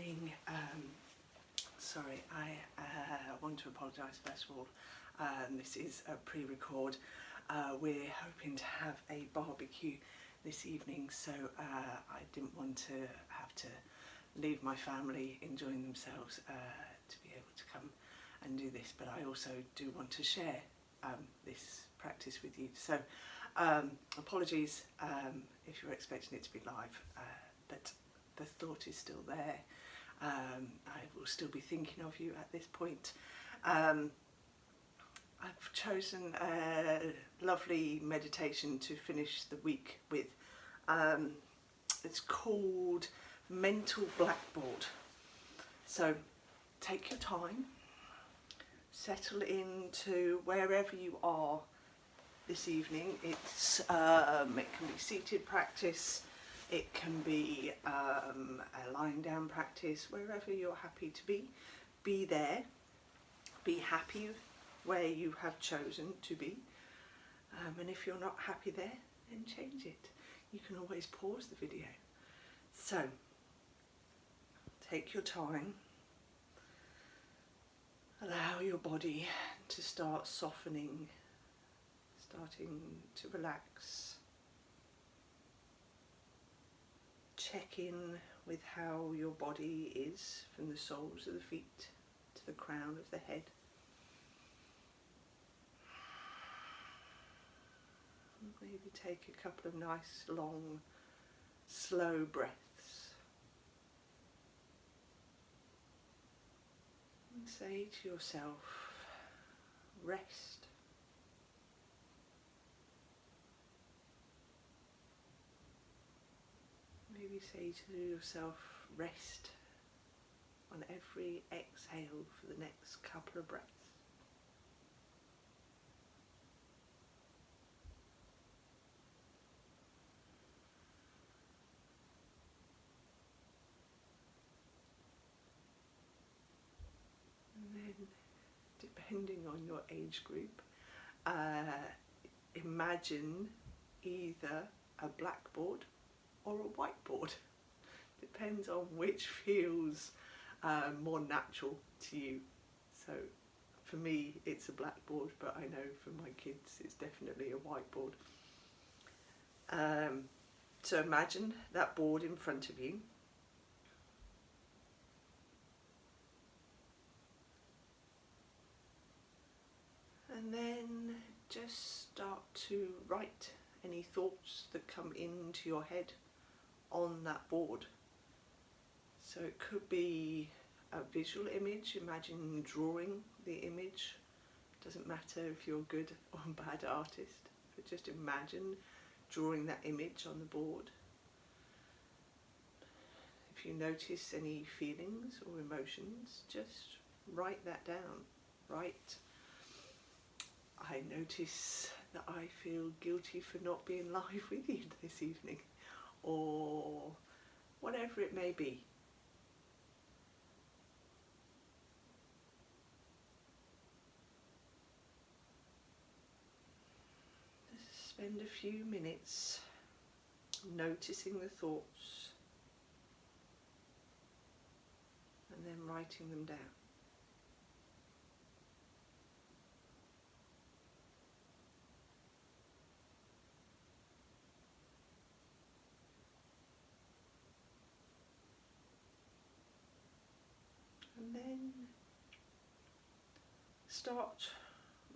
evening. Sorry, I want to apologise first of all. This is a pre-record. We're hoping to have a barbecue this evening, so I didn't want to have to leave my family enjoying themselves to be able to come and do this, but I also do want to share this practice with you. So apologies if you're expecting it to be live, but the thought is still there. I will still be thinking of you at this point. I've chosen a lovely meditation to finish the week with. It's called Mental Blackboard. So take your time, settle into wherever you are this evening. It can be seated practice, it can be a lying down practice, wherever you're happy to be there, be happy where you have chosen to be, and if you're not happy there, then change it. You can always pause the video. So take your time, allow your body to start softening, starting to relax. Check in with how your body is from the soles of the feet to the crown of the head. Maybe take a couple of nice, long, slow breaths. And say to yourself, rest. Maybe say to yourself, rest on every exhale for the next couple of breaths. And then, depending on your age group, imagine either a blackboard or a whiteboard. Depends on which feels more natural to you. So for me it's a blackboard, but I know for my kids it's definitely a whiteboard. So imagine that board in front of you. And then just start to write any thoughts that come into your head on that board. So it could be a visual image. Imagine drawing the image. Doesn't matter if you're a good or bad artist, but just imagine drawing that image on the board. If you notice any feelings or emotions, just write that down. Write, I notice that I feel guilty for not being live with you this evening, or whatever it may be. Just spend a few minutes noticing the thoughts and then writing them down. And then start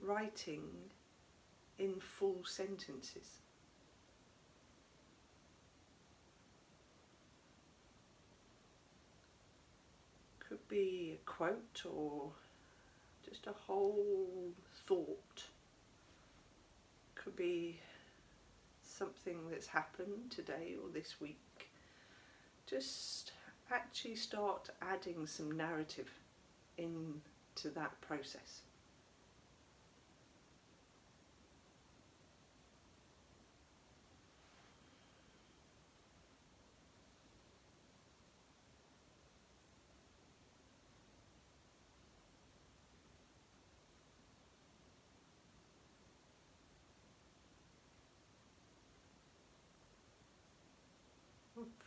writing in full sentences. Could be a quote or just a whole thought. Could be something that's happened today or this week. Just actually start adding some narrative into that process.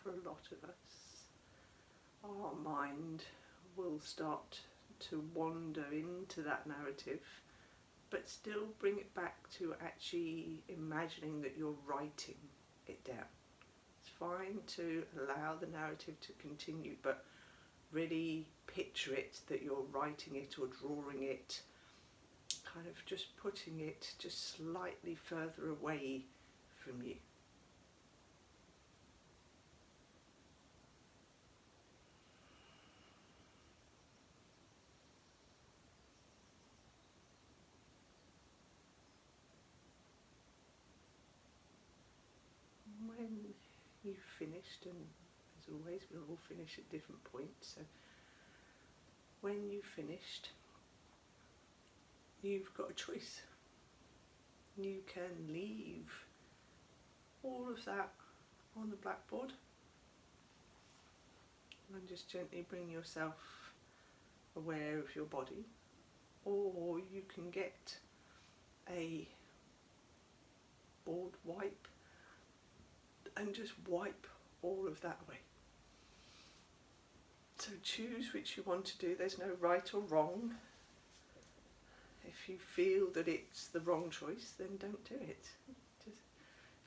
For a lot of us, our mind will start to wander into that narrative, but still bring it back to actually imagining that you're writing it down. It's fine to allow the narrative to continue, but really picture it that you're writing it or drawing it, kind of just putting it just slightly further away from you. When you've finished, and as always we'll all finish at different points, so when you've finished, you've got a choice. You can leave all of that on the blackboard and just gently bring yourself aware of your body, or you can get a board wipe and just wipe all of that away. So choose which you want to do. There's no right or wrong. If you feel that it's the wrong choice, then don't do it. Just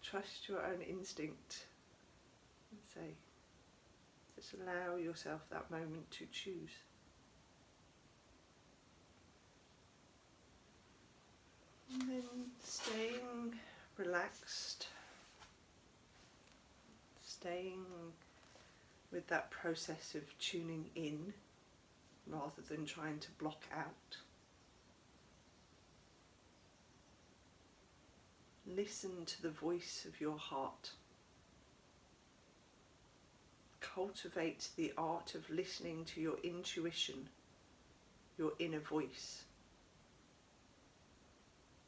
trust your own instinct and say, just allow yourself that moment to choose. And then staying relaxed, staying with that process of tuning in rather than trying to block out. Listen to the voice of your heart. Cultivate the art of listening to your intuition, your inner voice.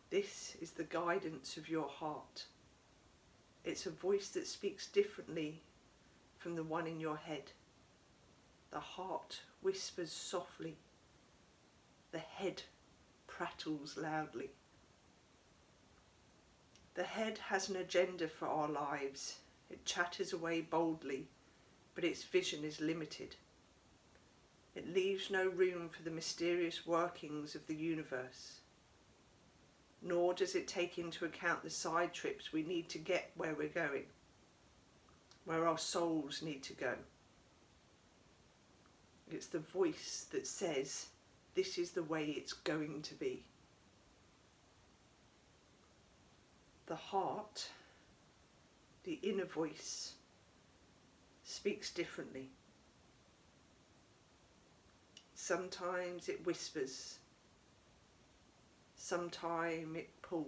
This is the guidance of your heart. It's a voice that speaks differently from the one in your head. The heart whispers softly. The head prattles loudly. The head has an agenda for our lives. It chatters away boldly, but its vision is limited. It leaves no room for the mysterious workings of the universe. Nor does it take into account the side trips we need to get where we're going, where our souls need to go. It's the voice that says, this is the way it's going to be. The heart, the inner voice, speaks differently. Sometimes it whispers, sometimes it pulls,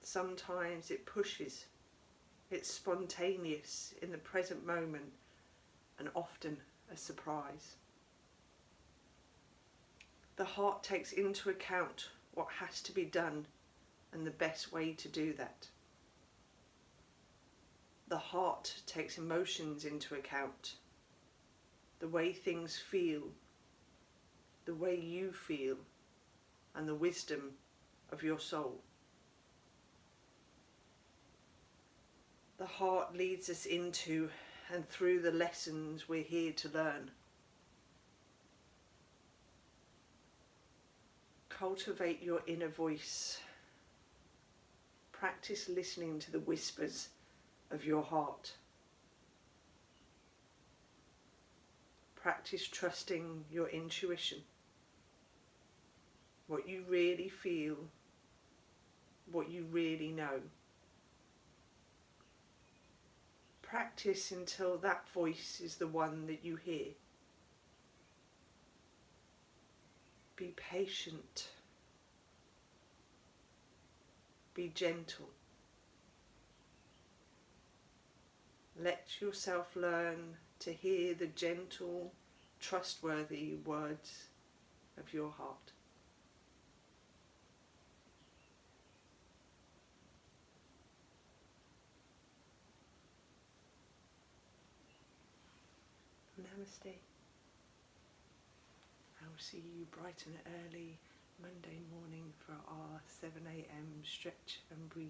sometimes it pushes. It's spontaneous in the present moment and often a surprise. The heart takes into account what has to be done and the best way to do that. The heart takes emotions into account, the way things feel, the way you feel, and the wisdom of your soul. The heart leads us into and through the lessons we're here to learn. Cultivate your inner voice. Practice listening to the whispers of your heart. Practice trusting your intuition. What you really feel, what you really know. Practice until that voice is the one that you hear. Be patient. Be gentle. Let yourself learn to hear the gentle, trustworthy words of your heart. Namaste. I will see you bright and early Monday morning for our 7 a.m. stretch and breathe.